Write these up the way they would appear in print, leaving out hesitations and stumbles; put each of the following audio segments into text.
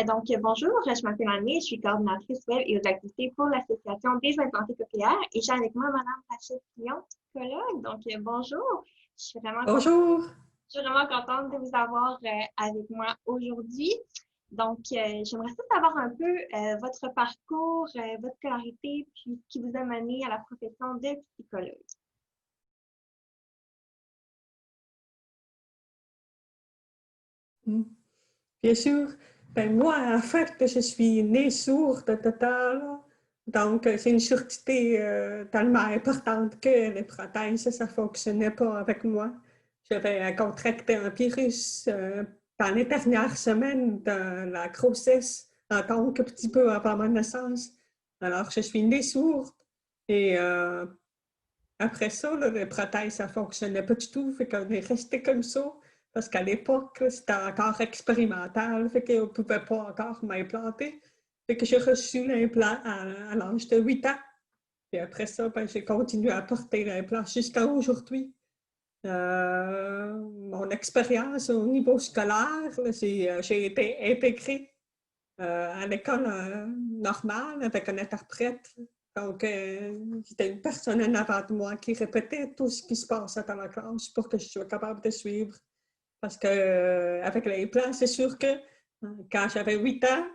Bonjour, je m'appelle Annie, je suis coordinatrice web et aux activités pour l'Association des implantés cochléaires et j'ai avec moi Madame Rachel Fillon, psychologue. Bonjour, je suis vraiment contente, Bonjour. je suis vraiment contente de vous avoir avec moi aujourd'hui. J'aimerais ça savoir un peu votre parcours, votre scolarité, puis ce qui vous a mené à la profession de psychologue. Mm. Bien sûr. Ben moi, en fait, je suis née sourde totale. Donc, c'est une surdité tellement importante que les prothèses, ça ne fonctionnait pas avec moi. J'avais contracté un virus dans les dernières semaines de la grossesse, en tant que petit peu avant ma naissance. Alors, je suis née sourde et après ça, là, les prothèses, ça ne fonctionnait pas du tout. Fait qu'on est resté comme ça. Parce qu'à l'époque, c'était encore expérimental. Fait qu'on ne pouvait pas encore m'implanter. Fait que j'ai reçu l'implant à l'âge de 8 ans. Puis après ça, ben, j'ai continué à porter l'implant jusqu'à aujourd'hui. Mon expérience au niveau scolaire, j'ai été intégrée à l'école normale avec un interprète. Donc, c'était une personne en avant de moi qui répétait tout ce qui se passait dans la classe pour que je sois capable de suivre. Parce que avec les plans, c'est sûr que quand j'avais 8 ans,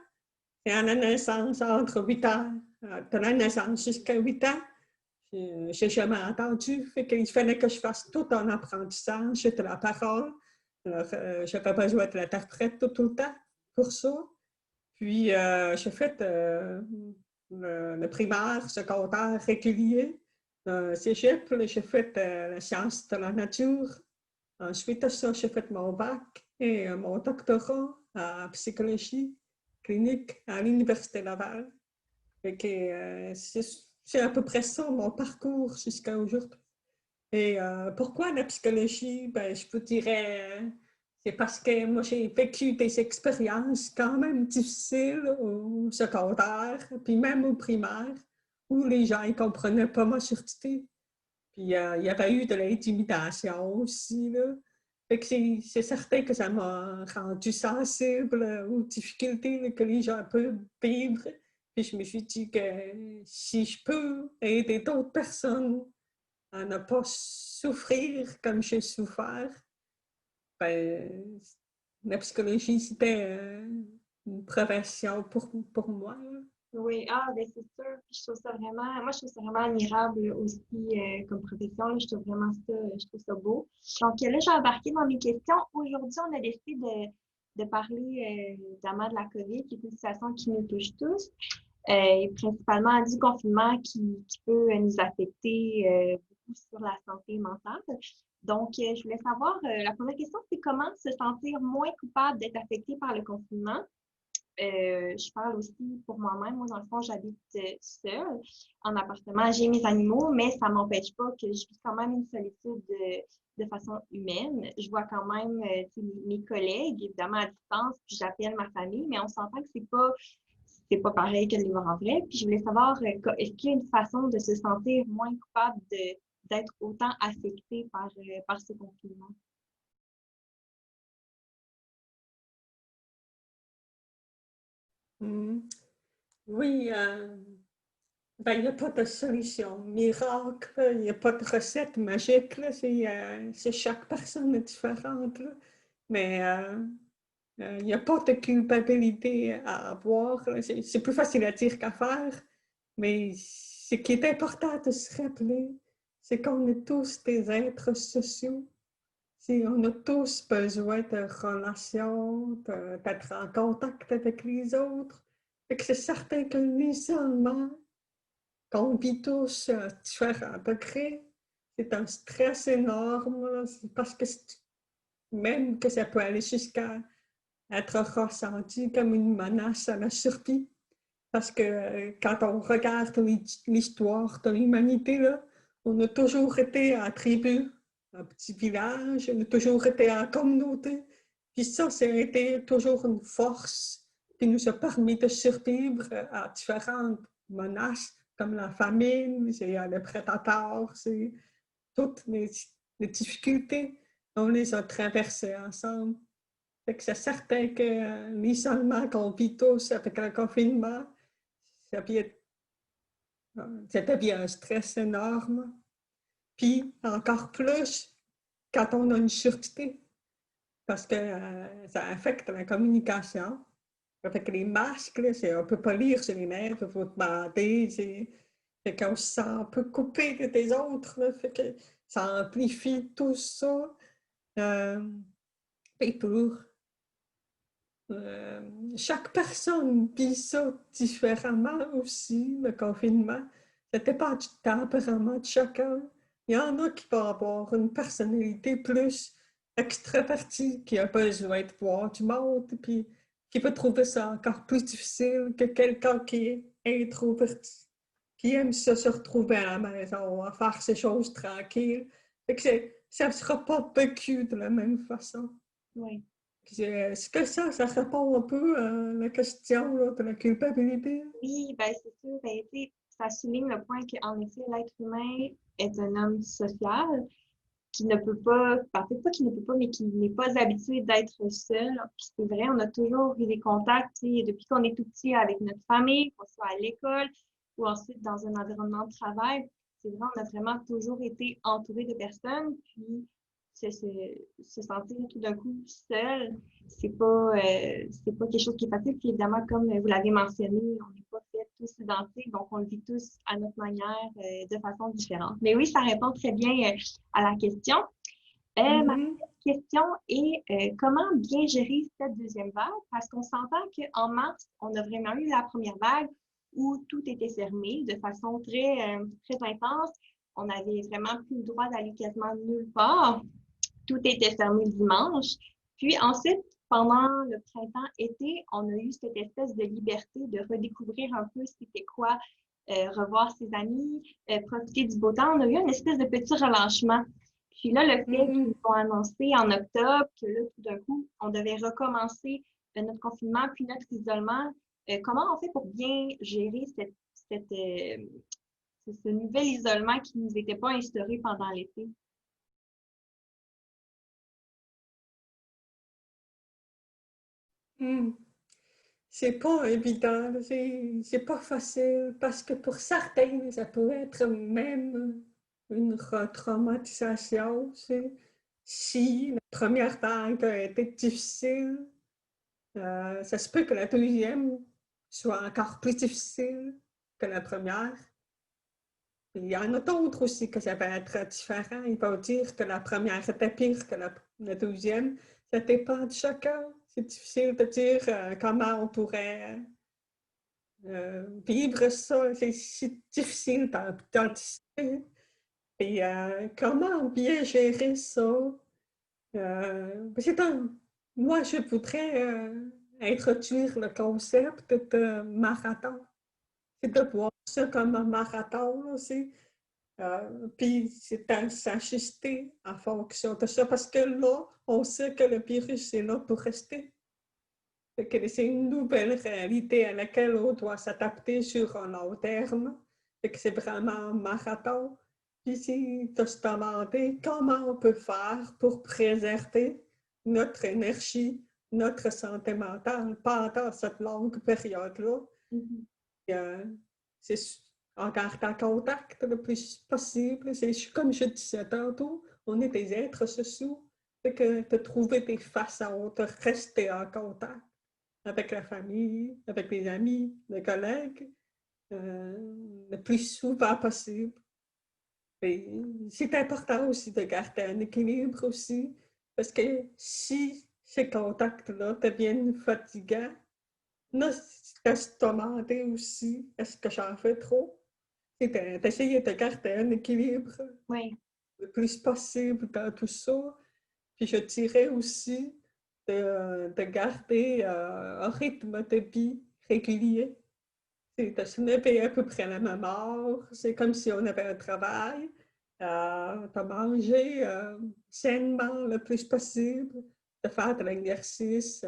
et à la naissance, entre 8 ans, de la naissance jusqu'à 8 ans, je n'ai jamais entendu. Fait qu'il fallait que je fasse tout un apprentissage de la parole. Alors, j'avais besoin de l'interprète tout le temps pour ça. Puis, j'ai fait le primaire, secondaire régulier. Cégep, j'ai fait la science de la nature. Ensuite de ça, j'ai fait mon bac et mon doctorat en psychologie clinique à l'Université Laval. C'est à peu près ça mon parcours jusqu'à aujourd'hui. Et pourquoi la psychologie? Ben, je vous dirais, c'est parce que moi, j'ai vécu des expériences quand même difficiles au secondaire, puis même au primaire, où les gens ne comprenaient pas ma surdité. Puis il y avait eu de l'intimidation aussi, là. Fait que c'est certain que ça m'a rendu sensible aux difficultés là, que les gens peuvent vivre. Puis je me suis dit que si je peux aider d'autres personnes à ne pas souffrir comme j'ai souffert, ben, la psychologie, c'était une profession pour moi. Là. Oui, c'est sûr. Puis moi, je trouve ça vraiment admirable aussi comme profession. Là, je trouve vraiment ça, je trouve ça beau. Là, j'ai embarqué dans mes questions. Aujourd'hui, on a décidé de parler évidemment de la COVID, qui est une situation qui nous touche tous, et principalement du confinement qui peut nous affecter beaucoup sur la santé mentale. Je voulais savoir, la première question, c'est comment se sentir moins coupable d'être affecté par le confinement? Je parle aussi pour moi-même. Moi, dans le fond, j'habite seule en appartement. J'ai mes animaux, mais ça ne m'empêche pas que je vis quand même une solitude de façon humaine. Je vois quand même mes collègues, évidemment, à distance, puis j'appelle ma famille, mais on s'entend que c'est pas pareil que de les voir en vrai. Puis je voulais savoir, est-ce qu'il y a une façon de se sentir moins coupable d'être autant affecté par ce confinement? Mm. Oui, ben, il n'y a pas de solution miracle, il n'y a pas de recette magique. C'est chaque personne est différente. Là. Mais il n'y a pas de culpabilité à avoir. C'est plus facile à dire qu'à faire. Mais ce qui est important de se rappeler, c'est qu'on est tous des êtres sociaux. On a tous besoin de relations, d'être en contact avec les autres. C'est certain que l'isolement qu'on vit tous à différents degrés, c'est un stress énorme. Là. Parce que même que ça peut aller jusqu'à être ressenti comme une menace à la survie. Parce que quand on regarde l'histoire de l'humanité, là, on a toujours été en tribu, un petit village, on a toujours été en communauté. Puis ça a été toujours une force qui nous a permis de survivre à différentes menaces, comme la famine, c'est les prédateurs, c'est toutes les difficultés. On les a traversées ensemble. Fait que c'est certain que l'isolement qu'on vit tous avec le confinement, ça vient- ça devient un stress énorme. Puis encore plus quand on a une sûreté, parce que ça affecte la communication. Avec les masques, là, on ne peut pas lire sur les lèvres, il faut demander. Fait qu'on se sent un peu coupé des autres. Là, fait que ça amplifie tout ça. Euh, et pour chaque personne vit ça différemment aussi, le confinement. Ça dépend du tempérament de chacun. Il y en a qui vont avoir une personnalité plus extravertie, qui a besoin de voir du monde, puis qui peut trouver ça encore plus difficile que quelqu'un qui est introverti, qui aime se retrouver à la maison, à faire ses choses tranquilles. Fait que ça ne sera pas vécu de la même façon. Oui. Est-ce que ça répond un peu à la question là, de la culpabilité? Oui, ben c'est sûr. Ben, tu sais, ça souligne le point qu'en effet, l'être humain est un homme social qui ne peut pas, enfin, peut-être pas qui ne peut pas, mais qui n'est pas habitué d'être seul. Puis c'est vrai, on a toujours eu des contacts, tu sais, depuis qu'on est tout petit avec notre famille, qu'on soit à l'école ou ensuite dans un environnement de travail. C'est vrai, on a vraiment toujours été entouré de personnes, puis se sentir tout d'un coup seul, c'est pas quelque chose qui est facile. Puis évidemment, comme vous l'avez mentionné, on n'est pas fait tous identiques, donc on le vit tous à notre manière, de façon différente. Mais oui, ça répond très bien à la question. Ma Mhm. question est comment bien gérer cette deuxième vague? Parce qu'on s'entend qu'en mars, on a vraiment eu la première vague où tout était fermé de façon très intense. On n'avait vraiment plus le droit d'aller quasiment nulle part. Tout était fermé le dimanche. Puis ensuite, pendant le printemps-été, on a eu cette espèce de liberté de redécouvrir un peu c'était quoi revoir ses amis, profiter du beau temps. On a eu une espèce de petit relâchement. Puis là, le fait qu'ils Mhm. nous ont annoncé en octobre que là, tout d'un coup, on devait recommencer notre confinement puis notre isolement, comment on fait pour bien gérer ce nouvel isolement qui ne nous était pas instauré pendant l'été? Mhm. C'est pas évident, c'est pas facile, parce que pour certains, ça peut être même une retraumatisation. Si la première vague a été difficile, ça se peut que la deuxième soit encore plus difficile que la première. Il y en a d'autres aussi que ça va être différent. Il va dire que la première était pire que la deuxième. Ça dépend de chacun. C'est difficile de dire comment on pourrait vivre ça. C'est difficile d'anticiper. Et comment bien gérer ça? C'est moi, je voudrais introduire le concept de marathon. C'est de voir ça comme un marathon aussi. Puis c'est à s'ajuster en fonction de ça, parce que là, on sait que le virus est là pour rester. Fait que c'est une nouvelle réalité à laquelle on doit s'adapter sur un long terme. Fait que c'est vraiment un marathon. Puis c'est de se demander comment on peut faire pour préserver notre énergie, notre santé mentale pendant cette longue période-là. Mhm. Euh, c'est en gardant contact le plus possible. C'est comme je disais tantôt, on est des êtres sociaux. Fait que de trouver des façons de rester en contact avec la famille, avec les amis, les collègues, le plus souvent possible. C'est important aussi de garder un équilibre aussi, parce que si ces contacts-là deviennent fatigants, là, c'est à se demander aussi, est-ce que j'en fais trop? C'est d'essayer de garder un équilibre Oui. le plus possible dans tout ça. Puis je dirais aussi de garder un rythme de vie régulier. C'est de se lever à peu près à la même heure. C'est comme si on avait un travail. De manger sainement le plus possible, de faire de l'exercice,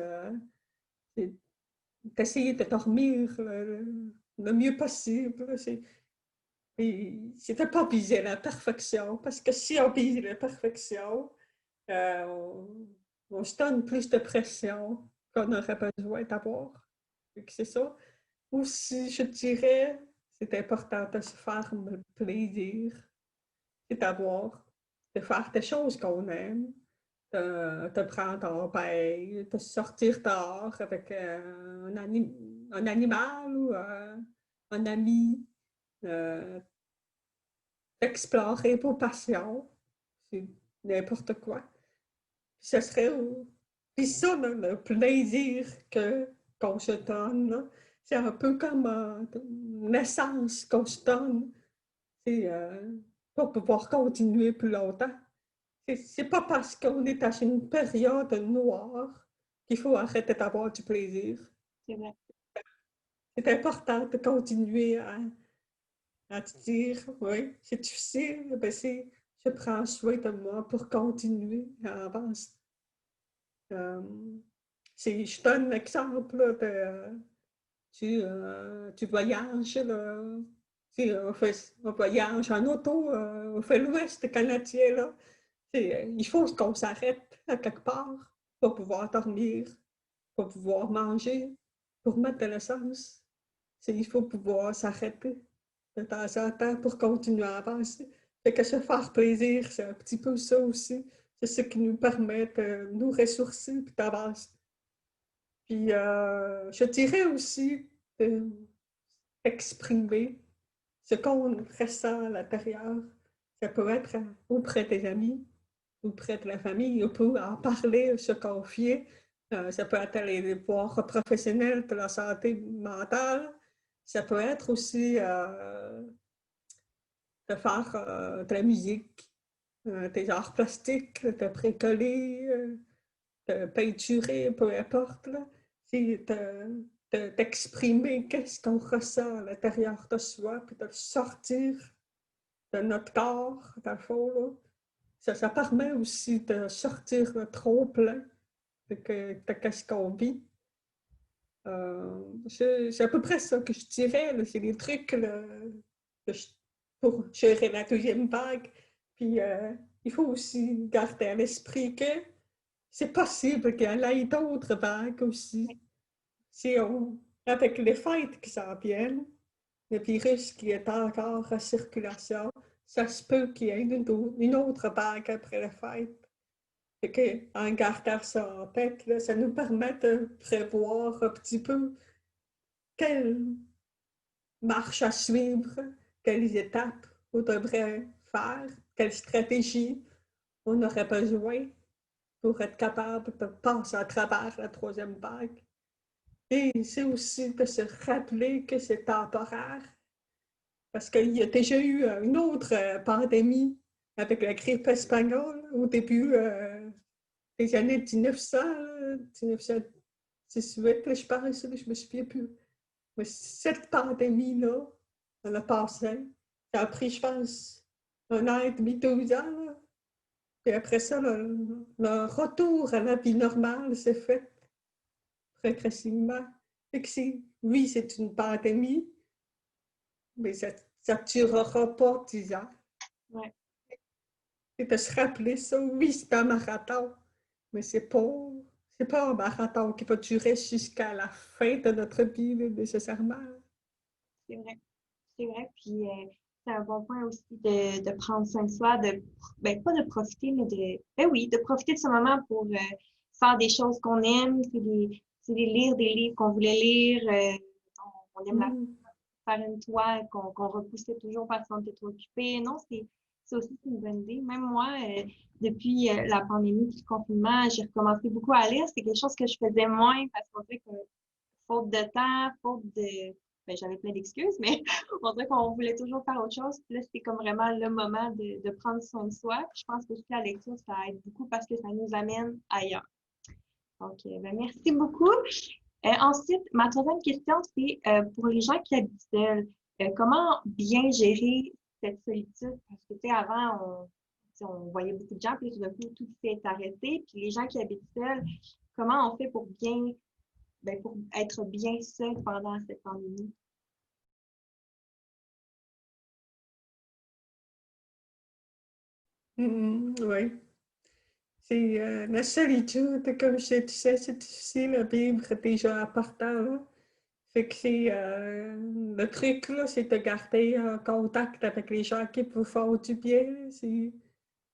d'essayer de dormir le mieux possible. C'est de ne pas viser la perfection, parce que si on vise la perfection, on on se donne plus de pression qu'on aurait besoin d'avoir. C'est ça. Aussi, je dirais, c'est important de se faire plaisir, c'est de faire des choses qu'on aime, de prendre un bain, de sortir dehors avec un animal ou un ami, euh, d'explorer vos passions, c'est n'importe quoi. Puis ce serait puis ça, le plaisir qu'on se donne, c'est un peu comme une essence qu'on se donne, c'est pour pouvoir continuer plus longtemps. C'est pas parce qu'on est dans une période noire qu'il faut arrêter d'avoir du plaisir. C'est vrai. C'est important de continuer à te dire, oui, c'est difficile, mais je prends soin de moi pour continuer à avancer. Je donne l'exemple du voyage. Là. On voyage en auto, on fait l'ouest canadien. Là. Il faut qu'on s'arrête à quelque part pour pouvoir dormir, pour pouvoir manger, pour mettre de l'essence. Il faut pouvoir s'arrêter de temps en temps pour continuer à avancer. Fait que se faire plaisir, c'est un petit peu ça aussi. C'est ce qui nous permet de nous ressourcer et d'avancer. Puis je dirais aussi d'exprimer ce qu'on ressent à l'intérieur. Ça peut être auprès des amis, auprès de la famille, on peut en parler, se confier. Ça peut être aller voir un professionnel de la santé mentale. Ça peut être aussi de faire de la musique, des arts plastiques, de bricoler, de peinturer, peu importe. C'est d'exprimer qu'est-ce qu'on ressent à l'intérieur de soi, puis de le sortir de notre corps, dans le fond. Là. Ça permet aussi de sortir le trop-plein de qu'est-ce qu'on vit. C'est à peu près ça que je dirais. Là. C'est des trucs là, pour gérer la deuxième vague. Puis il faut aussi garder à l'esprit que c'est possible qu'il y ait d'autres vagues aussi. Si avec les fêtes qui s'en viennent, le virus qui est encore en circulation, ça se peut qu'il y ait une autre vague après les fêtes. Fait que, en gardant ça en tête, là, ça nous permet de prévoir un petit peu quelle marche à suivre, quelles étapes on devrait faire, quelle stratégie on aurait besoin pour être capable de passer à travers la troisième vague. Et c'est aussi de se rappeler que c'est temporaire, parce qu'il y a déjà eu une autre pandémie avec la grippe espagnole au début des années 1900, 1918, là, je pense, je me souviens plus. Mais cette pandémie-là, elle a passé. Ça a pris, je pense, 1 an et demi, 2 ans. Là. Puis après ça, le retour à la vie normale s'est fait progressivement. Fait que oui, c'est une pandémie, mais ça ne durera pas 10 ans. Ouais. Et de se rappeler ça, oui, c'est un marathon, mais c'est pas un marathon qui va durer jusqu'à la fin de notre vie, nécessairement. C'est vrai. C'est vrai. Puis c'est un bon point aussi de prendre soin de soi, ben, pas de profiter, mais ben oui, de profiter de ce moment pour faire des choses qu'on aime, c'est des lire des livres qu'on voulait lire, on aime faire une toile qu'on repoussait toujours parce qu'on était trop occupé. Non, c'est aussi une bonne idée. Même moi, depuis la pandémie et le confinement, j'ai recommencé beaucoup à lire. C'est quelque chose que je faisais moins parce qu'on dirait que faute de temps, faute de... Ben, j'avais plein d'excuses, mais on dirait qu'on voulait toujours faire autre chose. Puis là, c'était comme vraiment le moment de prendre soin de soi. Puis je pense que aussi la lecture, ça aide beaucoup parce que ça nous amène ailleurs. Donc, ben, merci beaucoup. Ensuite, ma troisième question, c'est pour les gens qui habitent seuls, comment bien gérer cette solitude? Parce que, tu sais, avant, on voyait beaucoup de gens, puis tout d'un coup, tout s'est arrêté. Puis les gens qui habitent seuls, comment on fait pour pour être bien seul pendant cette pandémie? Oui. C'est la solitude, comme je disais, c'est difficile à vivre déjà à partant. Fait que c'est le truc, là, c'est de garder contact avec les gens qui vous font du bien.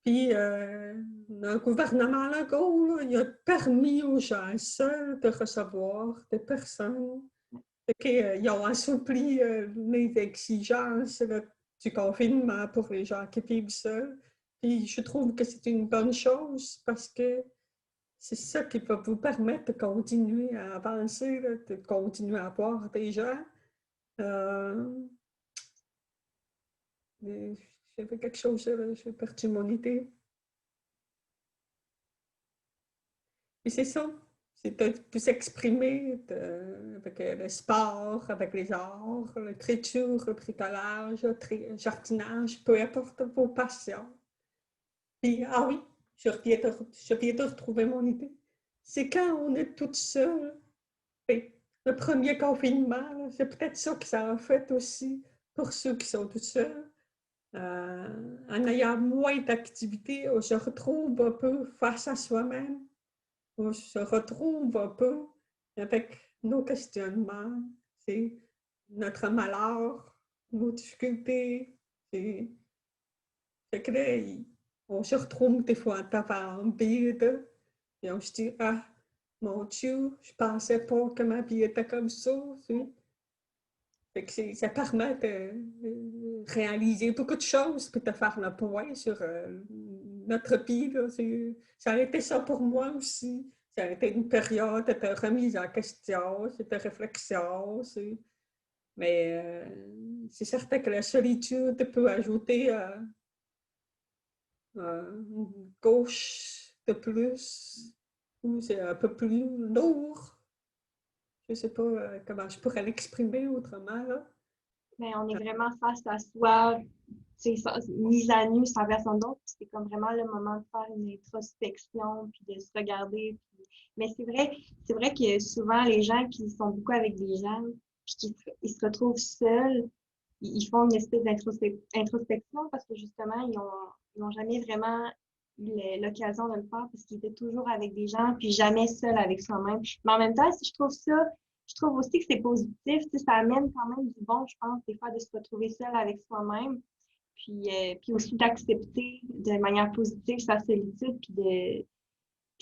Puis, le gouvernement Legault, là, il a permis aux gens seuls de recevoir des personnes. Ils ont assoupli les exigences là, du confinement pour les gens qui vivent seuls. Puis, je trouve que c'est une bonne chose parce que c'est ça qui va vous permettre de continuer à avancer, là, de continuer à voir des gens. Euh, J'avais quelque chose, j'ai perdu mon idée. Et c'est ça, c'est de vous exprimer avec le sport, avec les arts, l'écriture, le bricolage, le jardinage, peu importe vos passions. Puis, ah oui, je viens de retrouver mon idée. C'est quand on est toute seule. Et le premier confinement, c'est peut-être ça que ça a fait aussi pour ceux qui sont tout seuls. En ayant moins d'activités, on se retrouve un peu face à soi-même. On se retrouve un peu avec nos questionnements, c'est notre malheur, nos difficultés. Fait que là, on se retrouve des fois devant vide et on se dit, ah, mon Dieu, je pensais pas que ma vie était comme ça. Fait que ça permet de réaliser beaucoup de choses puis de faire le point sur notre vie. Là. Ça a été ça pour moi aussi. Ça a été une période de remise en question, de réflexion. Mais c'est certain que la solitude peut ajouter une gauche de plus, ou c'est un peu plus lourd. Je ne sais pas comment je pourrais l'exprimer autrement. Là. Mais on est vraiment face à soi, mise à nu sans personne d'autre. C'est comme vraiment le moment de faire une introspection, puis de se regarder. Mais c'est vrai que souvent, les gens qui sont beaucoup avec des gens, puis ils se retrouvent seuls, ils font une espèce d'introspection parce que justement, ils ont jamais vraiment eu l'occasion de le faire parce qu'ils étaient toujours avec des gens, puis jamais seuls avec soi-même. Mais en même temps, je trouve aussi que c'est positif, tu sais, ça amène quand même du bon, je pense, des fois, de se retrouver seul avec soi-même, puis aussi d'accepter de manière positive sa solitude, puis de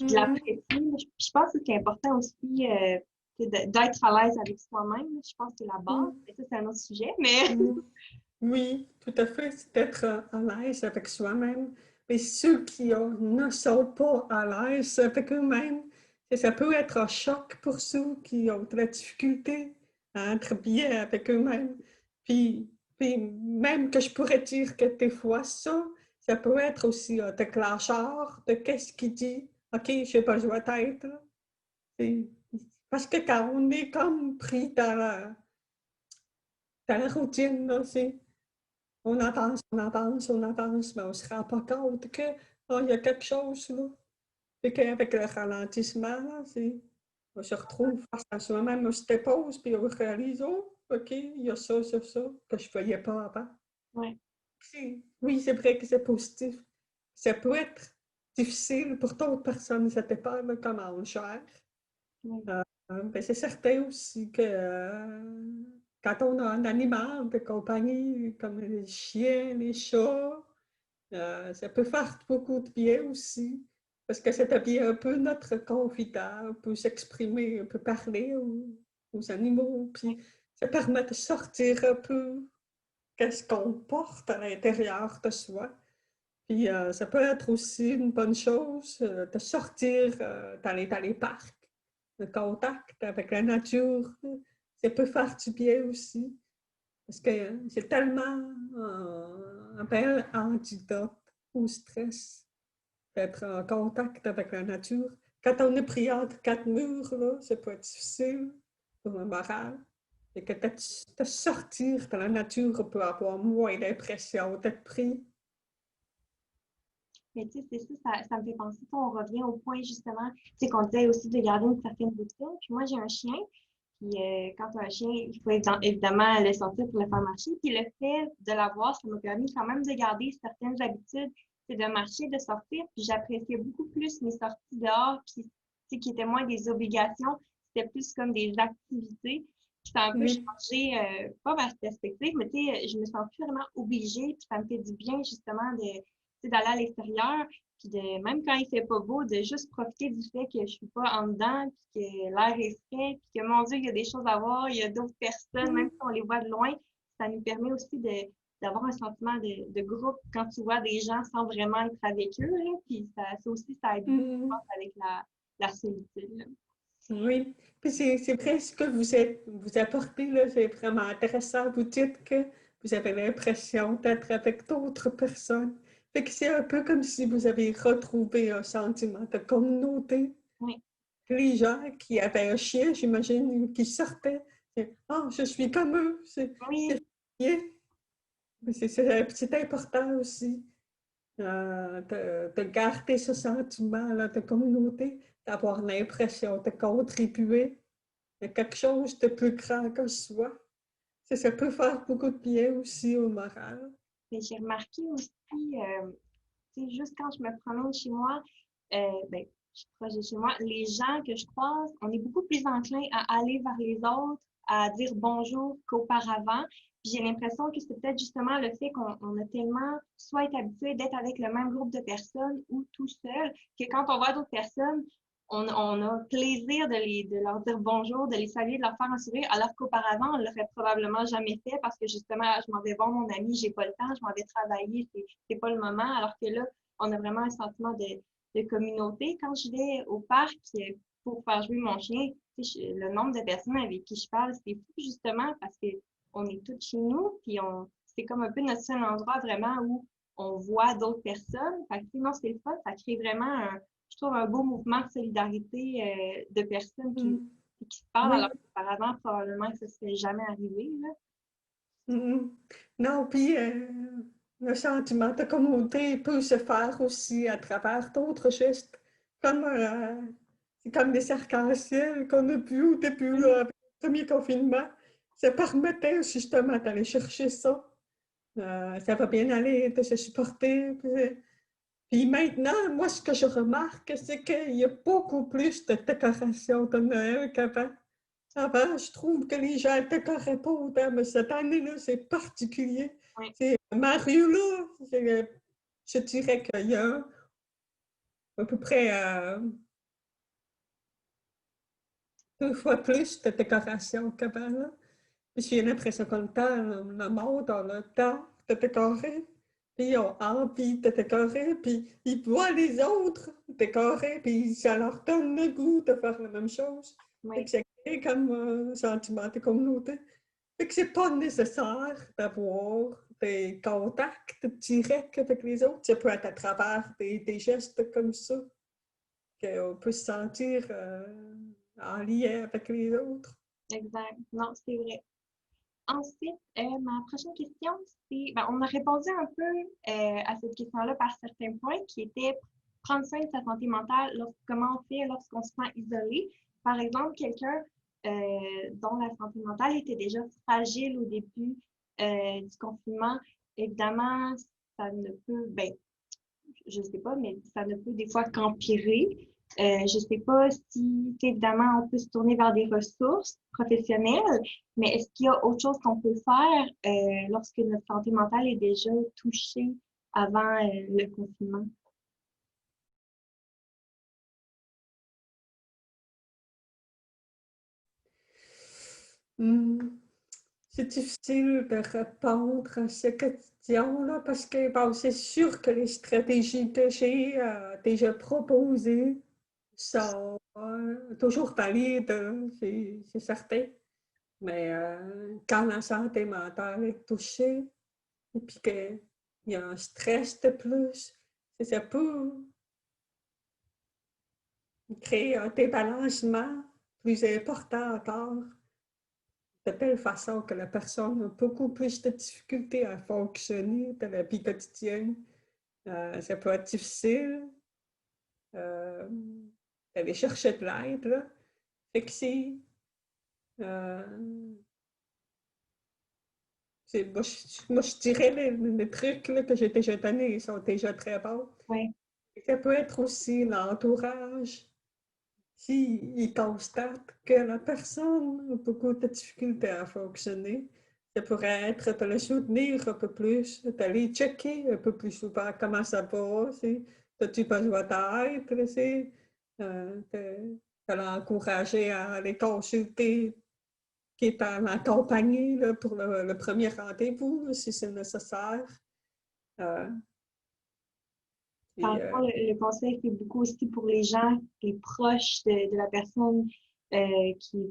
Mhm. l'apprécier. Je pense que c'est important aussi d'être à l'aise avec soi-même. Je pense que c'est la base. Mhm. Et ça, c'est un autre sujet, mais Mhm. Oui, tout à fait, c'est d'être à l'aise avec soi-même. Mais ceux qui ne sont pas à l'aise avec eux-mêmes, ça peut être un choc pour ceux qui ont de la difficulté à être bien avec eux-mêmes. Puis même que je pourrais dire que des fois, ça peut être aussi un déclencheur de qu'est-ce qui dit, OK, j'ai besoin d'aide. C'est- Parce que quand on est comme pris dans la routine, là, on avance, on avance, on avance, mais on ne se rend pas compte que, oh, il y a quelque chose là. Et qu'avec le ralentissement, là, on se retrouve face à soi-même, on se dépose, puis on réalise, oh, OK, il y a ça, que je ne voyais pas avant. ouais. Oui, c'est vrai que c'est positif. Ça peut être difficile pour d'autres personnes, ça dépend de comment on gère. Ouais. Ben, c'est certain aussi que quand on a un animal de compagnie, comme les chiens, les chats, ça peut faire beaucoup de bien aussi, parce que ça devient un peu notre confident, on peut s'exprimer, on peut parler aux animaux, puis Ouais. ça permet de sortir un peu qu'est-ce qu'on porte à l'intérieur de soi. Puis ça peut être aussi une bonne chose de sortir, d'aller dans les parcs, le contact avec la nature, ça peut faire du bien aussi. Parce que c'est tellement un bel antidote au stress d'être en contact avec la nature. Quand on est pris entre quatre murs, là, c'est pas difficile pour le moral. Et que de sortir de la nature, on peut avoir moins l'impression d'être pris. Mais tu sais, c'est ça me fait penser, on revient au point justement, tu sais, qu'on disait aussi de garder une certaine routine. Puis moi, j'ai un chien, puis quand tu as un chien, il faut évidemment le sortir pour le faire marcher. Puis le fait de l'avoir, ça m'a permis quand même de garder certaines habitudes. c'est de marcher, de sortir. Puis j'appréciais beaucoup plus mes sorties dehors, puis tu sais, qui étaient moins des obligations, c'était plus comme des activités. Puis ça a un peu Oui. changé, pas ma perspective, mais tu sais, je me sens plus vraiment obligée, puis ça me fait du bien justement de, tu sais, d'aller à l'extérieur, puis de, même quand il fait pas beau, de juste profiter du fait que je suis pas en dedans, puis que l'air est frais, puis que mon Dieu, il y a des choses à voir, il y a d'autres personnes, même si on les voit de loin, ça nous permet aussi d'avoir un sentiment de groupe quand tu vois des gens sans vraiment être avec eux, là, puis ça aussi, ça aide beaucoup, je Mhm. pense, avec la solitude, là. Oui, puis c'est vrai ce que vous apportez là, c'est vraiment intéressant. Vous dites que vous avez l'impression d'être avec d'autres personnes. Fait que c'est un peu comme si vous avez retrouvé un sentiment de communauté. Oui, Les gens qui avaient un chien, j'imagine, qui sortaient, c'est «Ah, je suis comme eux», c'est oui, bien. Mais c'est important aussi de garder ce sentiment-là de communauté, d'avoir l'impression de contribuer à quelque chose de plus grand que soi. Ça peut faire beaucoup de bien aussi au moral. mais j'ai remarqué aussi, tu sais, juste quand je me promène chez moi, ben, je suis proche de chez moi, les gens que je croise, on est beaucoup plus enclin à aller vers les autres, à dire bonjour qu'auparavant. Puis j'ai l'impression que c'est peut-être justement le fait qu'on a tellement soit été habitué d'être avec le même groupe de personnes ou tout seul, que quand on voit d'autres personnes, on a plaisir de leur dire bonjour, de les saluer, de leur faire un sourire, alors qu'auparavant, on l'aurait probablement jamais fait parce que justement, je m'en vais voir mon ami, j'ai pas le temps, je m'en vais travailler, c'est pas le moment, alors que là, on a vraiment un sentiment de communauté. Quand je vais au parc pour faire jouer mon chien, le nombre de personnes avec qui je parle, c'est fou justement parce que on est tous chez nous, puis c'est comme un peu notre seul endroit vraiment où on voit d'autres personnes. Fait que sinon, c'est le fun, ça crée vraiment je trouve un beau mouvement de solidarité de personnes Mm. qui se parlent, alors Oui. qu'auparavant, probablement que ça ne serait jamais arrivé, là. Mm. Non, puis le sentiment de communauté peut se faire aussi à travers d'autres gestes, comme c'est comme des arcs-en-ciel qu'on a vus au début, là, avec le premier confinement. Ça permettait justement d'aller chercher ça. Ça va bien aller, de se supporter. Puis maintenant, moi, ce que je remarque, c'est qu'il y a beaucoup plus de décorations de Noël qu'avant. Avant, je trouve que les gens décoraient pas autant, mais cette année-là, c'est particulier. Oui, C'est Mario, là, je dirais qu'il y a à peu près 2 fois plus de décorations qu'avant, là. Puis j'ai l'impression que le monde a le temps de décorer, puis ils ont envie de décorer, puis ils voient les autres décorer, puis ça leur donne le goût de faire la même chose. Fait oui, que c'est créé comme un sentiment de communauté. Fait que c'est pas nécessaire d'avoir des contacts directs avec les autres. Ça peut être à travers des gestes comme ça qu'on peut se sentir en lien avec les autres. exact. Non, c'est vrai. Ensuite, ma prochaine question, c'est, ben, on a répondu un peu à cette question-là par certains points qui étaient prendre soin de sa santé mentale, comment on fait lorsqu'on se sent isolé. Par exemple, quelqu'un dont la santé mentale était déjà fragile au début du confinement, évidemment, ça ne peut, ben, je sais pas, mais ça ne peut des fois qu'empirer. Je sais pas si, évidemment, on peut se tourner vers des ressources professionnelles, mais est-ce qu'il y a autre chose qu'on peut faire lorsque notre santé mentale est déjà touchée avant le confinement? Hmm. C'est difficile de répondre à ces questions-là parce que bon, c'est sûr que les stratégies que j'ai déjà proposées sont toujours valides, hein, c'est certain. Mais quand la santé mentale est touchée et puis qu'il y a un stress de plus, ça peut créer un débalancement plus important encore, de telle façon que la personne a beaucoup plus de difficultés à fonctionner dans la vie quotidienne. Ça peut être difficile euh, d'aller chercher de l'aide, là. Fait que euh, Moi, je dirais les trucs là, que j'ai déjà donnés, ils sont déjà très bons. Oui. Ça peut être aussi l'entourage. S'il constate que la personne a beaucoup de difficultés à fonctionner, ça pourrait être de le soutenir un peu plus, d'aller checker un peu plus souvent comment ça va, si as-tu besoin d'aide, si, de l'encourager à aller consulter qui est à l'accompagner là, pour le premier rendez-vous, là, si c'est nécessaire. Euh, Dans et, le fond, le conseil, c'est beaucoup aussi pour les gens, les proches de la personne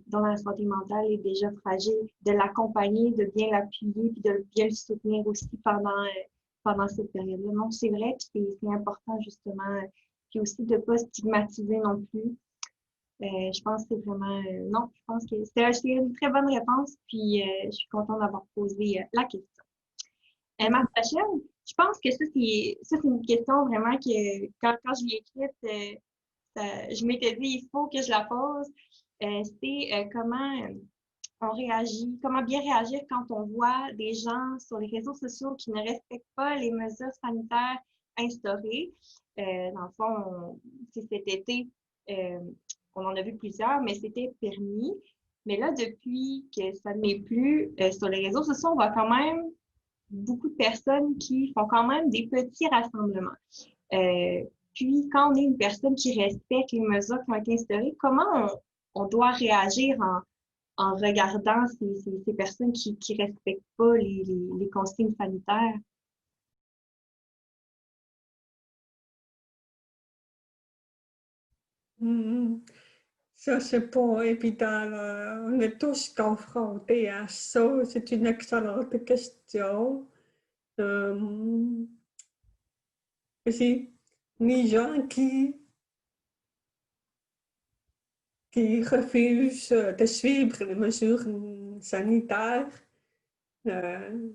dont la santé mentale est déjà fragile, de l'accompagner, de bien l'appuyer, puis de bien le soutenir aussi pendant cette période-là. Non, c'est vrai, puis c'est important justement, puis aussi de ne pas stigmatiser non plus. Je pense que c'est vraiment, non, je pense que c'est une très bonne réponse, puis je suis contente d'avoir posé la question. Ma prochaine, je pense que ça, c'est une question vraiment que quand je l'ai écrite, je m'étais dit, il faut que je la pose. C'est comment on réagit, comment bien réagir quand on voit des gens sur les réseaux sociaux qui ne respectent pas les mesures sanitaires instaurées. Dans le fond, c'est cet été, euh, on en a vu plusieurs, mais c'était permis. Mais là, depuis que ça ne l'est plus, sur les réseaux sociaux, on voit quand même beaucoup de personnes qui font quand même des petits rassemblements. Euh, Puis, quand on est une personne qui respecte les mesures qui ont été instaurées, comment on doit réagir en regardant ces personnes qui ne respectent pas les consignes sanitaires? mm, ça, c'est pas évident, là. On est tous confrontés à ça. C'est une excellente question. Euh, Aussi, les gens qui refusent de suivre les mesures sanitaires, euh,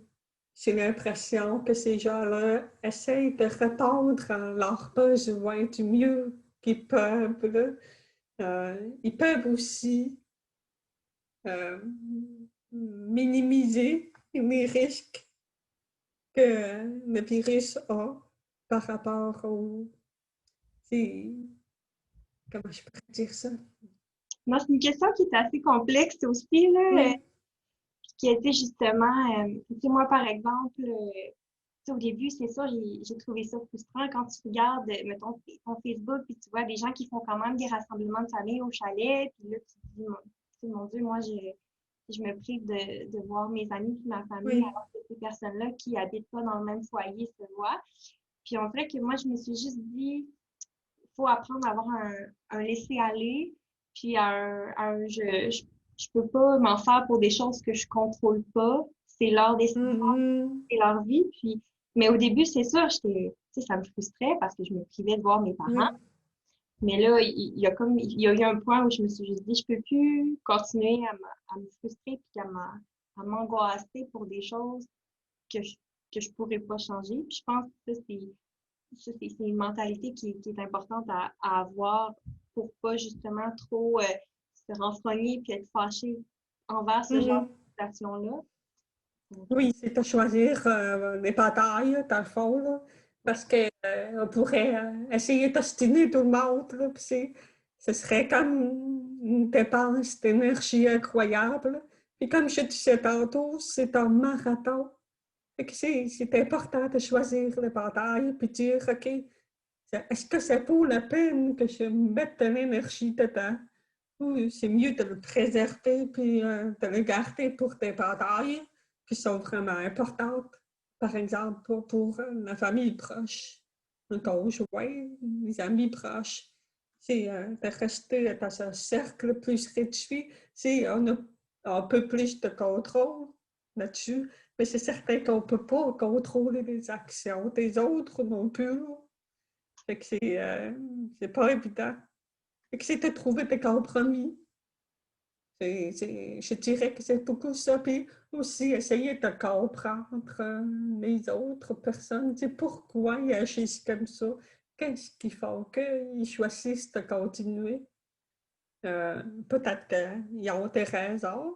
j'ai l'impression que ces gens-là essayent de répondre à leurs besoins du mieux qu'ils peuvent, là. Ils peuvent aussi euh, minimiser les risques que le virus a par rapport au... Comment je pourrais dire ça? Moi, c'est une question qui est assez complexe aussi, là, Oui. qui était justement, tu sais, moi, par exemple, au début, c'est ça, j'ai trouvé ça frustrant quand tu regardes, mettons, ton Facebook, puis tu vois des gens qui font quand même des rassemblements de famille au chalet, puis là, tu te dis, mon Dieu, moi, je me prive de voir mes amis et ma famille, Oui. alors que ces personnes-là qui habitent pas dans le même foyer se voient. Puis on dirait que moi, je me suis juste dit, il faut apprendre à avoir un laisser-aller, puis je peux pas m'en faire pour des choses que je contrôle pas. C'est leur décision, Mhm. c'est leur vie. Puis, mais au début, c'est ça, tu sais, ça me frustrait parce que je me privais de voir mes parents. Oui. Mais là, il y a eu un point où je me suis juste dit, je peux plus continuer à me frustrer puis à m'angoisser pour des choses que que je pourrais pas changer. Puis je pense que c'est une mentalité qui est importante à avoir pour pas justement trop se renfrogner puis être fâché envers ce genre Mhm. de situation-là. Donc, Oui, c'est de choisir les batailles, dans le fond, là, parce que, on pourrait essayer d'ostiner tout le monde, là, puis ce serait comme une dépense d'énergie incroyable. Puis comme je disais tantôt, c'est un marathon. Fait que c'est important de choisir les batailles, puis dire, OK, est-ce que ça vaut la peine que je mette de l'énergie dedans? Ou c'est mieux de le préserver puis de le garder pour des batailles qui sont vraiment importantes. Par exemple, la famille proche, un conjoint, les amis proches. C'est de rester dans un cercle plus réduit. C'est on a un peu plus de contrôle là-dessus, mais c'est certain qu'on ne peut pas contrôler les actions des autres non plus. Fait que c'est pas évident. Fait que c'est de trouver des compromis. Je dirais que c'est beaucoup ça. Puis aussi essayer de comprendre les autres personnes. Tu sais, pourquoi ils agissent comme ça. Qu'est-ce qui font qu'ils choisissent de continuer. Peut-être qu'ils ont des raisons.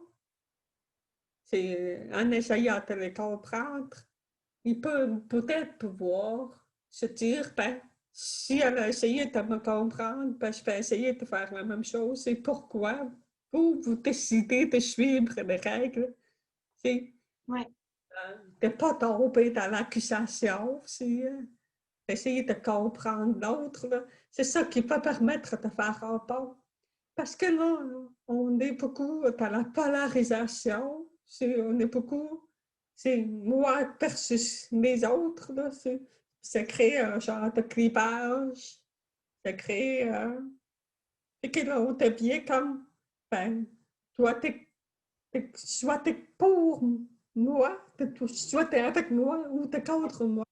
C'est en essayant de les comprendre, il peut peut-être pouvoir se dire, ben, si elle a essayé de me comprendre, ben, je vais essayer de faire la même chose. Et pourquoi vous décidez de suivre les règles? C'est Ouais. de ne pas tomber dans l'accusation, c'est essayer de comprendre l'autre. C'est ça qui peut permettre de faire un pas. Parce que là, on est beaucoup dans la polarisation. On est beaucoup, c'est moi versus les autres. Là, ça crée un genre de clivage. Ça crée. Et que là, on devient comme, ben, toi, soit t'es pour moi, soit t'es avec moi ou t'es contre moi.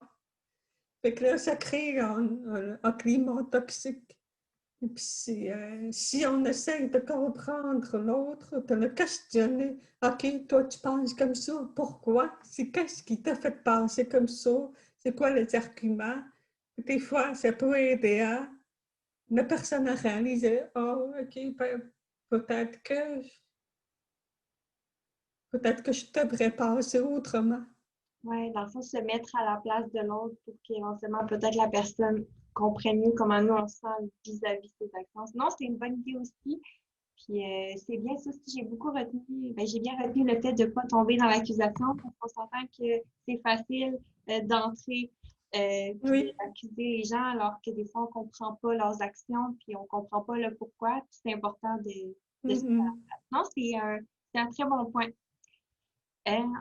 Fait que là, ça crée un climat toxique. Et puis, si on essaie de comprendre l'autre, de le questionner, OK, toi, tu penses comme ça, pourquoi? C'est qu'est-ce qui t'a fait penser comme ça? C'est quoi les arguments? Des fois, ça peut aider à la personne à réaliser, oh, OK, ben, peut-être que, peut-être que je devrais penser autrement. Ouais, dans le fond, se mettre à la place de l'autre pour qu'éventuellement, peut-être la personne comprenne mieux comment nous on se sent vis-à-vis de ses actions. Non, c'est une bonne idée aussi. Puis c'est bien ça aussi, j'ai beaucoup retenu, ben, j'ai bien retenu le fait de ne pas tomber dans l'accusation parce qu'on s'entend que c'est facile d'entrer puis Oui. d'accuser les gens alors que des fois on ne comprend pas leurs actions puis on ne comprend pas le pourquoi. Puis c'est important de se mettre à la Mhm. place. Non, c'est un très bon point.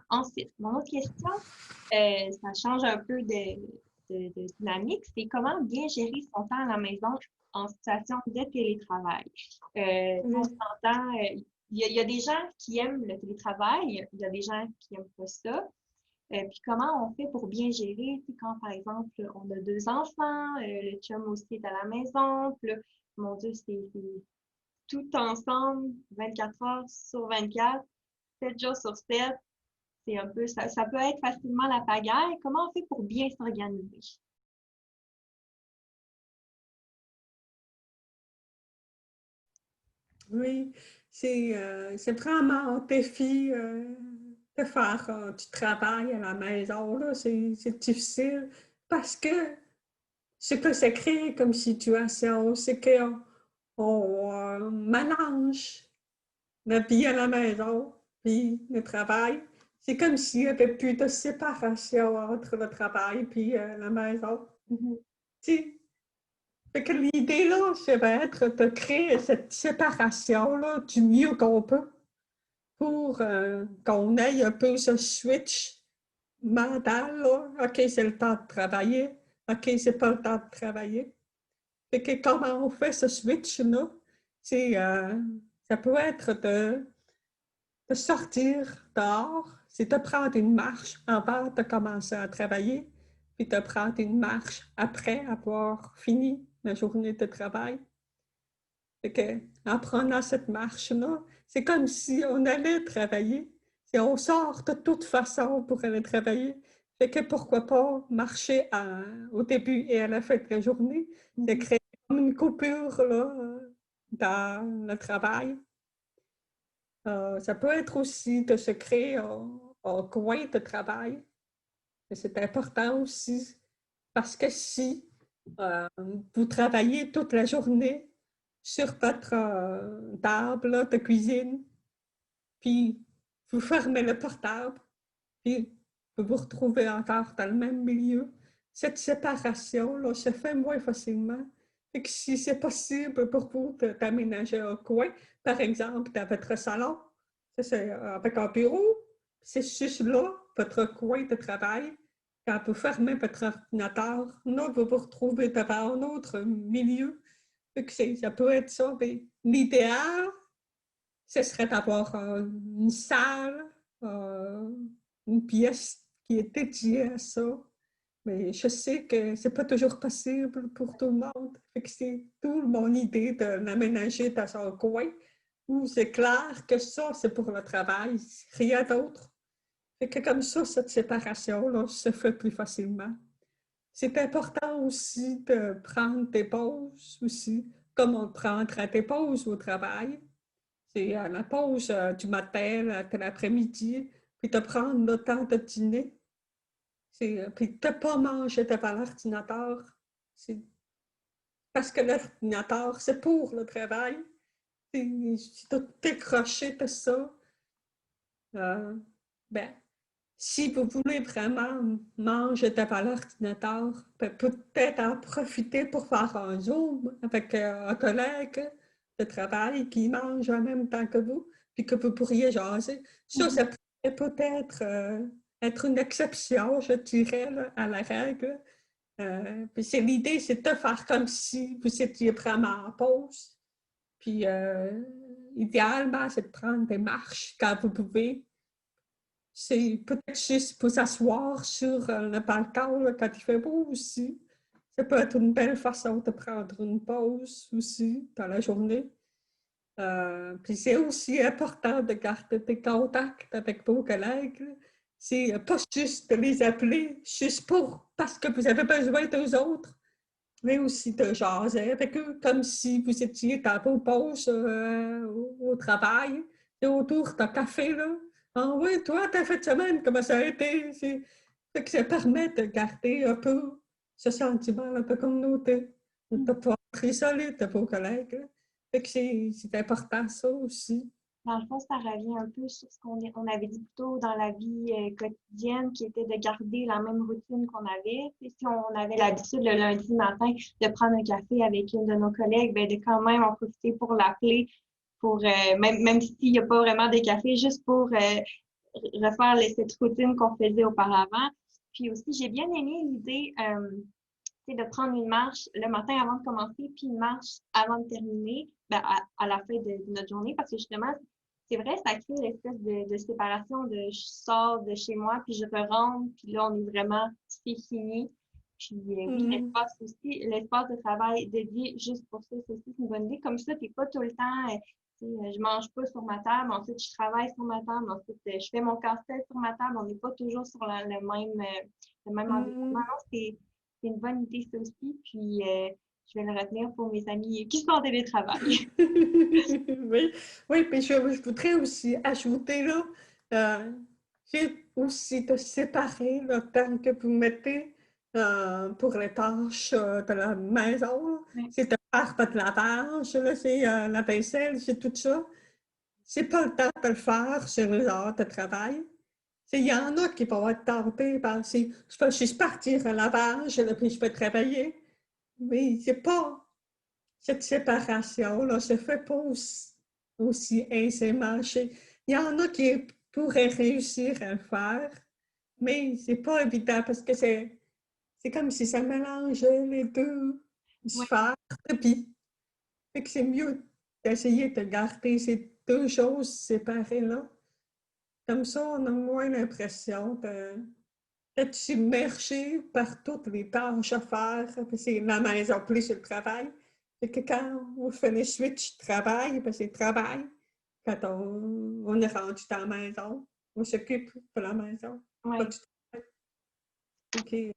Ensuite, mon autre question, ça change un peu de dynamique, c'est comment bien gérer son temps à la maison en situation de télétravail. On Oui. s'entend, il y a des gens qui aiment le télétravail, il y a des gens qui n'aiment pas ça. Puis comment on fait pour bien gérer, tu sais, quand par exemple on a deux enfants, le chum aussi est à la maison, puis là, mon Dieu, c'est tout ensemble, 24 heures sur 24, 7 jours sur 7. C'est un peu, ça peut être facilement la pagaille. Comment on fait pour bien s'organiser? Oui, c'est vraiment un défi de faire du travail à la maison, là. C'est difficile parce que ce que ça crée comme situation, c'est qu'on mélange la vie à la maison puis le travail. C'est comme s'il n'y avait plus de séparation entre le travail puis la maison. Mhm. Tu fait que l'idée, là, ça va être de créer cette séparation-là du mieux qu'on peut pour qu'on ait un peu ce switch mental, là. OK, c'est le temps de travailler. OK, c'est pas le temps de travailler. Fait que comment on fait ce switch-là? C'est, ça peut être de sortir dehors, c'est de prendre une marche avant de commencer à travailler, puis de prendre une marche après avoir fini la journée de travail. Fait que, en prenant cette marche-là, c'est comme si on allait travailler. Si on sort de toute façon pour aller travailler. Fait que pourquoi pas marcher au début et à la fin de la journée, c'est Mhm. créer comme une coupure là, dans le travail. Ça peut être aussi de se créer un coin de travail. C'est important aussi parce que si vous travaillez toute la journée sur votre table de cuisine, puis vous fermez le portable, puis vous vous retrouvez encore dans le même milieu, cette séparation-là se fait moins facilement. Et que si c'est possible pour vous d'aménager un coin, par exemple dans votre salon, ça c'est avec un bureau, c'est juste là, votre coin de travail. Quand vous fermez votre ordinateur, là, vous vous retrouvez devant un autre milieu. Fait que ça peut être ça. Mais l'idéal, ce serait d'avoir une salle, euh, une pièce qui est dédiée à ça. Mais je sais que c'est pas toujours possible pour tout le monde. Fait que c'est toute mon idée de l'aménager dans un coin où c'est clair que ça, c'est pour le travail, rien d'autre. Fait que comme ça, cette séparation-là se fait plus facilement. C'est important aussi de prendre des pauses aussi, comme on prendrait des pauses au travail. C'est à la pause du matin, de l'après-midi, puis de prendre le temps de dîner, puis de ne pas manger devant l'ordinateur. Parce que l'ordinateur, c'est pour le travail. Si tu décroché de ça, ben, si vous voulez vraiment manger devant l'ordinateur, ben, peut-être en profiter pour faire un Zoom avec un collègue de travail qui mange en même temps que vous, puis que vous pourriez jaser. Ça pourrait peut-être être une exception, je dirais, là, à la règle. Puis l'idée, c'est de faire comme si vous étiez vraiment en pause. Puis idéalement, c'est de prendre des marches quand vous pouvez. C'est peut-être juste pour s'asseoir sur le balcon là, quand il fait beau aussi. Ça peut être une belle façon de prendre une pause aussi dans la journée. Puis c'est aussi important de garder des contacts avec vos collègues. C'est pas juste de les appeler, juste parce que vous avez besoin d'eux autres, mais aussi de jaser avec eux, comme si vous étiez dans vos pauses au travail, et autour d'un café, là. Ah oui, toi, ta fin de semaine, comment ça a été? Fait que ça permet de garder un peu ce sentiment de communauté, de ne pas être isolé de vos collègues. Là. Fait que c'est important, ça aussi. Dans le fond, ça revient un peu sur ce on avait dit plus tôt dans la vie quotidienne, qui était de garder la même routine qu'on avait. Et si on avait l'habitude le lundi matin de prendre un café avec une de nos collègues, ben, de quand même en profiter pour l'appeler, pour même s'il n'y a pas vraiment de café, juste pour refaire cette routine qu'on faisait auparavant. Puis aussi, j'ai bien aimé l'idée de prendre une marche le matin avant de commencer, puis une marche avant de terminer, ben, à la fin de notre journée, parce que justement, c'est vrai, ça crée l'espèce de séparation de je sors de chez moi, puis je rentre, puis là, on est vraiment, c'est fini. Puis oui, l'espace de travail dédié juste pour ça, c'est aussi une bonne idée. Comme ça, tu n'es pas tout le temps, je mange pas sur ma table, ensuite je travaille sur ma table, ensuite je fais mon casse-tête sur ma table, on n'est pas toujours sur le même environnement. Non, c'est une bonne idée, ça aussi. Puis, je vais le retenir pour mes amis qui sont en télétravail. Oui, oui, puis je voudrais aussi ajouter là, j'ai aussi de séparer le temps que vous mettez pour les tâches de la maison. Oui, C'est de faire de lavage, là, c'est la vaisselle, c'est tout ça. C'est pas le temps de le faire sur les heures de travail. Il y en a qui vont être tentés par je peux juste partir à lavage, là, puis je peux travailler. Mais c'est pas cette séparation-là se fait pas aussi aisément. Il y en a qui pourraient réussir à le faire, mais c'est pas évident parce que c'est comme si ça mélangeait les deux oui, sphères de vie. Fait que c'est mieux d'essayer de garder ces deux choses séparées-là. Comme ça, on a moins l'impression d'être submergé par toutes les tâches à faire. C'est la maison plus le travail. Fait que quand on fait le switch travail, c'est travail. Quand on est rendu dans la maison, on s'occupe de la maison, pas oui. du travail. Okay.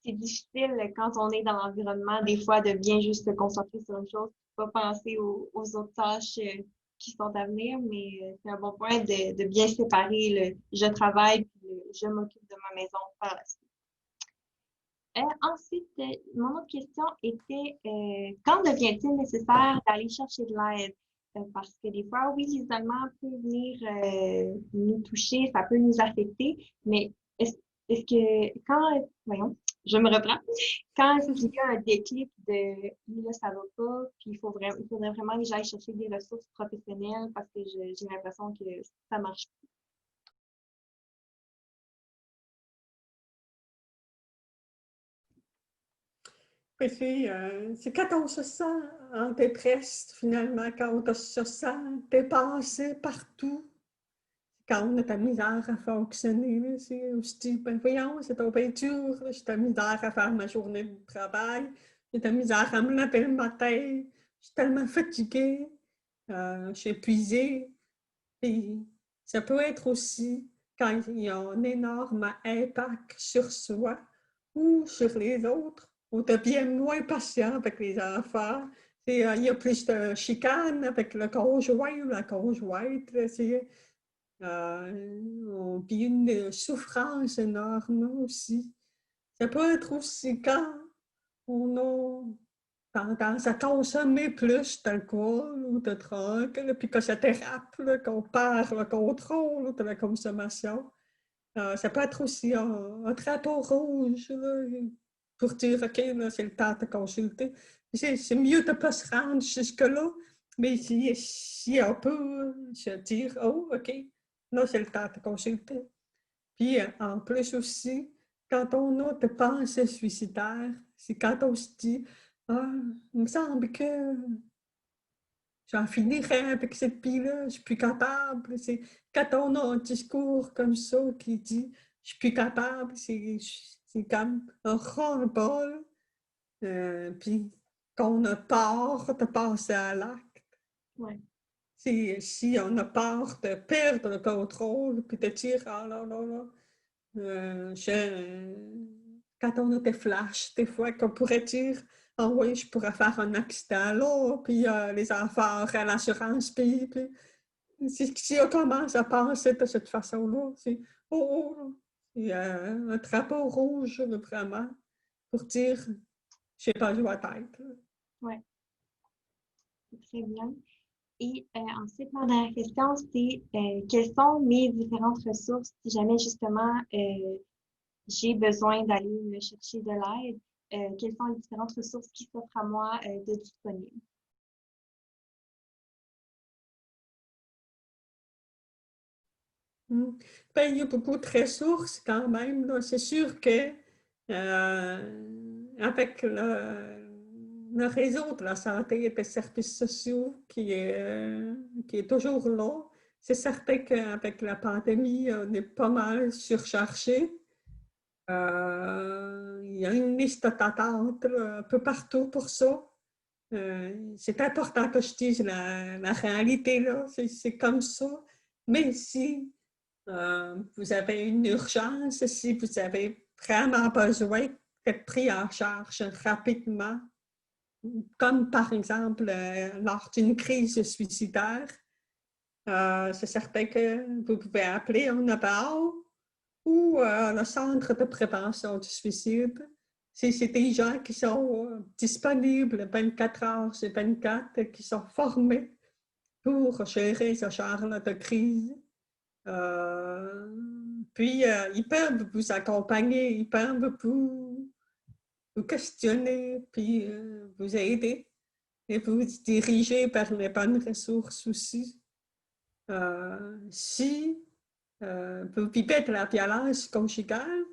C'est difficile quand on est dans l'environnement, des fois, de bien juste se concentrer sur une chose, pas penser aux autres tâches qui sont à venir, mais c'est un bon point de bien séparer le je travaille puis le je m'occupe de ma maison par la suite. Ensuite, mon autre question était quand devient-il nécessaire d'aller chercher de l'aide? Parce que des fois, oui, l'isolement peut venir nous toucher, ça peut nous affecter, mais est-ce est-ce que voyons, je me reprends, quand est-ce qu'il y a un déclic de là, ça va pas, puis il faudrait vraiment que j'aille chercher des ressources professionnelles parce que j'ai l'impression que ça marche C'est quand on se sent en détresse, finalement, quand on se sent dépassé partout, quand on a de la misère à fonctionner, là, on se dit, ben voyons, c'est pas bien dur, j'ai de la misère à faire ma journée de travail, j'ai de la misère à me lever le matin, je suis tellement fatiguée, je suis épuisée. Puis ça peut être aussi quand il y a un énorme impact sur soi ou sur les autres, on devient moins patient avec les enfants. Il y a plus de chicanes avec le conjoint ou la conjointe. On vit une souffrance énorme aussi. Ça peut être aussi quand on a tendance à consommer plus d'alcool ou de drogue, là, puis que ça dérape, là, qu'on perd le contrôle de la consommation. Ça peut être aussi un drapeau rouge là, pour dire, OK, là, c'est le temps de consulter. C'est mieux de ne pas se rendre jusque-là, mais si on peut se dire, oh, OK, là, c'est le temps de consulter. Puis, en plus aussi, quand on a des pensées suicidaires, c'est quand on se dit, ah, il me semble que j'en finirai avec cette pile-là, je suis plus capable. C'est quand on a un discours comme ça qui dit je suis plus capable, c'est comme un ras-le-bol. Puis qu'on a peur de passer à l'acte. Ouais. Si on a peur de perdre le contrôle, puis de dire ah là là là, quand on a des flashs, des fois qu'on pourrait dire ah oui, je pourrais faire un accident là, puis les enfants auraient l'assurance, puis si on commence à penser de cette façon-là, c'est oh, oh, il y a un drapeau rouge, là, vraiment, pour dire je n'ai pas joué à tête. Ouais, c'est très bien. Et ensuite, ma dernière question, c'est quelles sont mes différentes ressources si jamais justement j'ai besoin d'aller me chercher de l'aide? Quelles sont les différentes ressources qui s'offrent à moi de disponibles? Ben, il y a beaucoup de ressources quand même. C'est sûr que avec le réseau de la santé et des services sociaux qui est toujours là, c'est certain qu'avec la pandémie, on est pas mal surchargé. Il y a une liste d'attente un peu partout pour ça. C'est important que je dise la réalité, là. C'est comme ça. Mais si vous avez une urgence, si vous avez vraiment besoin d'être pris en charge rapidement, comme par exemple lors d'une crise suicidaire, c'est certain que vous pouvez appeler un APAO ou le Centre de prévention du suicide. C'est des gens qui sont disponibles 24 heures sur 24, qui sont formés pour gérer ce genre de crise. Puis, ils peuvent vous accompagner, ils peuvent vous questionner, puis vous aider et vous diriger vers les bonnes ressources aussi. Si vous vivez de la violence conjugale,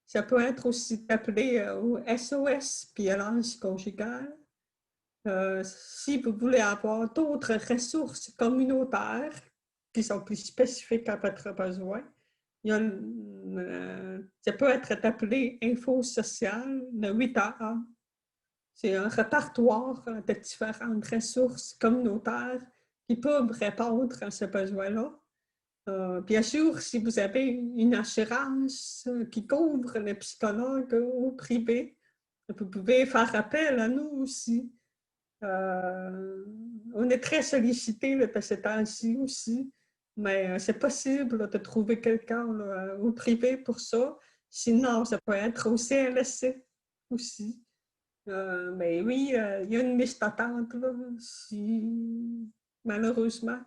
ça peut être aussi appelé au SOS, violence conjugale. Si vous voulez avoir d'autres ressources communautaires qui sont plus spécifiques à votre besoin, ça peut être appelé Info sociale, le 8AA. C'est un répertoire de différentes ressources communautaires qui peuvent répondre à ce besoin-là. Bien sûr, si vous avez une assurance qui couvre les psychologues au privé, vous pouvez faire appel à nous aussi. On est très sollicité de ces temps-ci aussi, mais c'est possible de trouver quelqu'un au privé pour ça. Sinon, ça peut être au CLSC aussi. Mais oui, il y a une liste d'attente, malheureusement.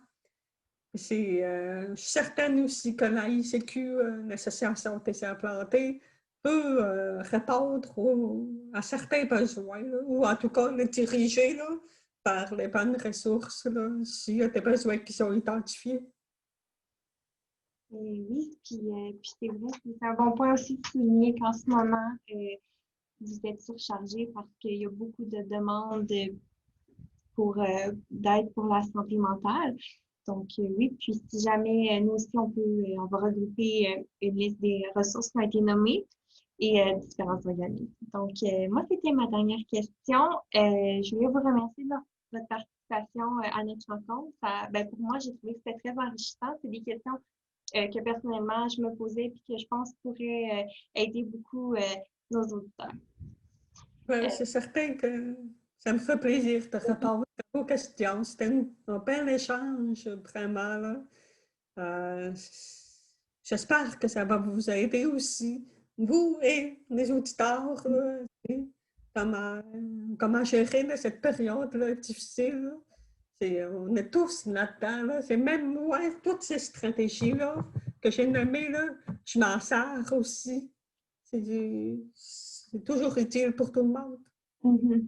Je suis certaine aussi que la ICQ, l'Association des implantés, peut répondre à certains besoins, là, ou en tout cas le diriger là, par les bonnes ressources s'il y a des besoins qui sont identifiés. Oui, puis c'est vrai, c'est un bon point aussi de souligner qu'en ce moment, vous êtes surchargé parce qu'il y a beaucoup de demandes d'aide pour la santé mentale. Donc, oui, puis si jamais nous aussi, on va regrouper une liste des ressources qui ont été nommées et différents organismes. Donc, moi, c'était ma dernière question. Je voulais vous remercier de votre participation à notre rencontre. Ben, pour moi, j'ai trouvé que c'était très enrichissant. C'est des questions que personnellement, je me posais et que je pense pourraient aider beaucoup nos auditeurs. C'est certain que ça me fait plaisir de répondre à vos questions. C'était un bel échange, vraiment. Là. Euh, J'espère que ça va vous aider aussi, vous et les auditeurs, comment, comment gérer là, cette période-là difficile. Là. On est tous là-dedans. Là. C'est même moi, toutes ces stratégies-là que j'ai nommées, là, je m'en sers aussi. C'est toujours utile pour tout le monde. Mhm.